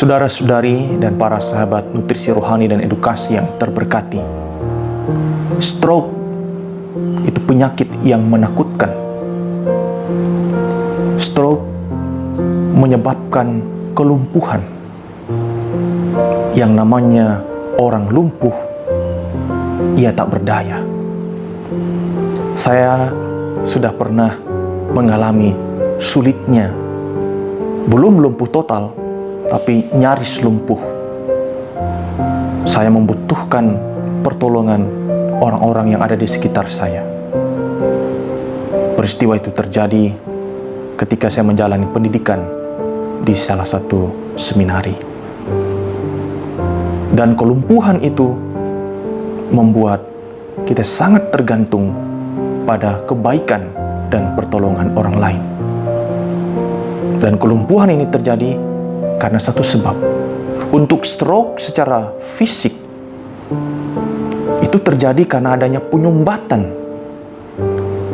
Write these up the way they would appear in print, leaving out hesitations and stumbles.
Saudara-saudari dan para sahabat nutrisi rohani dan edukasi yang terberkati, stroke itu penyakit yang menakutkan. Stroke menyebabkan kelumpuhan. Yang namanya orang lumpuh, ia tak berdaya. Saya sudah pernah mengalami sulitnya, belum lumpuh total, tapi nyaris lumpuh. Saya membutuhkan pertolongan orang-orang yang ada di sekitar saya. Peristiwa itu terjadi ketika saya menjalani pendidikan di salah satu seminari. Dan kelumpuhan itu membuat kita sangat tergantung pada kebaikan dan pertolongan orang lain. Dan kelumpuhan ini terjadi karena satu sebab. Untuk stroke secara fisik itu terjadi karena adanya penyumbatan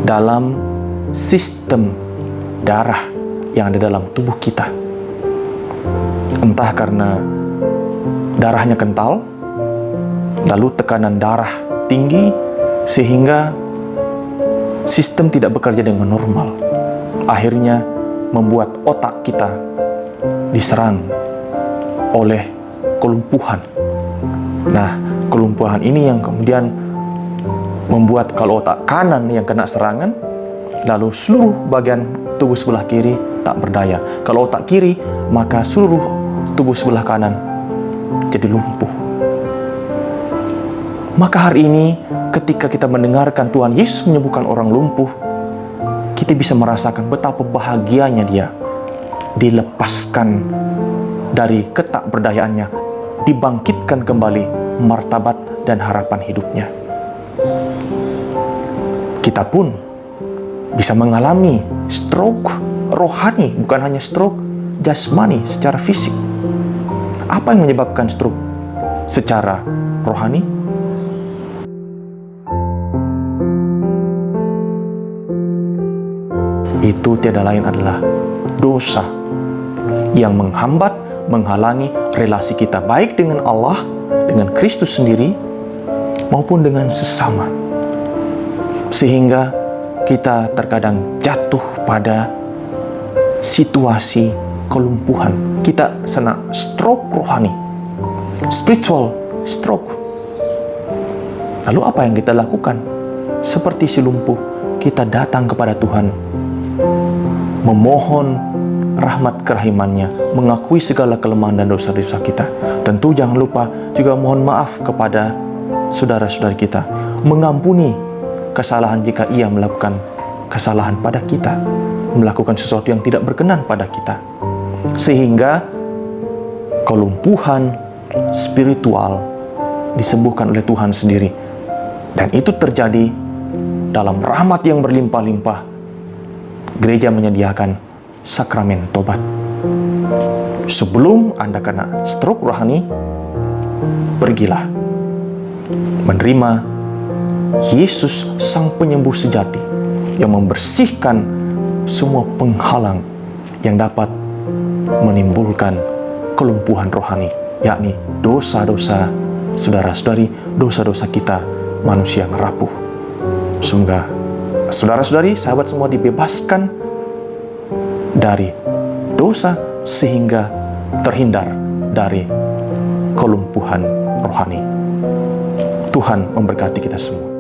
dalam sistem darah yang ada dalam tubuh kita. Entah karena darahnya kental, lalu tekanan darah tinggi sehingga sistem tidak bekerja dengan normal. Akhirnya membuat otak kita diserang oleh kelumpuhan. Nah, kelumpuhan ini yang kemudian membuat kalau otak kanan yang kena serangan, lalu seluruh bagian tubuh sebelah kiri tak berdaya. Kalau otak kiri, maka seluruh tubuh sebelah kanan jadi lumpuh. Maka hari ini ketika kita mendengarkan Tuhan Yesus menyembuhkan orang lumpuh, kita bisa merasakan betapa bahagianya dia dilepaskan dari ketakberdayaannya, dibangkitkan kembali martabat dan harapan hidupnya. Kita pun bisa mengalami stroke rohani, bukan hanya stroke jasmani secara fisik. Apa yang menyebabkan stroke secara rohani? Itu tiada lain adalah dosa yang menghambat, menghalangi relasi kita baik dengan Allah, dengan Kristus sendiri, maupun dengan sesama. Sehingga kita terkadang jatuh pada situasi kelumpuhan. Kita kena stroke rohani, spiritual stroke. Lalu apa yang kita lakukan? Seperti si lumpuh, kita datang kepada Tuhan, memohon rahmat kerahimannya, mengakui segala kelemahan dan dosa-dosa kita. Tentu jangan lupa juga mohon maaf kepada saudara-saudari kita, mengampuni kesalahan jika ia melakukan kesalahan pada kita, melakukan sesuatu yang tidak berkenan pada kita. Sehingga kelumpuhan spiritual disembuhkan oleh Tuhan sendiri. Dan itu terjadi dalam rahmat yang berlimpah-limpah. Gereja menyediakan sakramen tobat. Sebelum Anda kena stroke rohani, pergilah menerima Yesus Sang Penyembuh sejati yang membersihkan semua penghalang yang dapat menimbulkan kelumpuhan rohani, yakni dosa-dosa saudara-saudari, dosa-dosa kita manusia yang rapuh. Semoga saudara-saudari, sahabat semua dibebaskan dari dosa sehingga terhindar dari kelumpuhan rohani. Tuhan memberkati kita semua.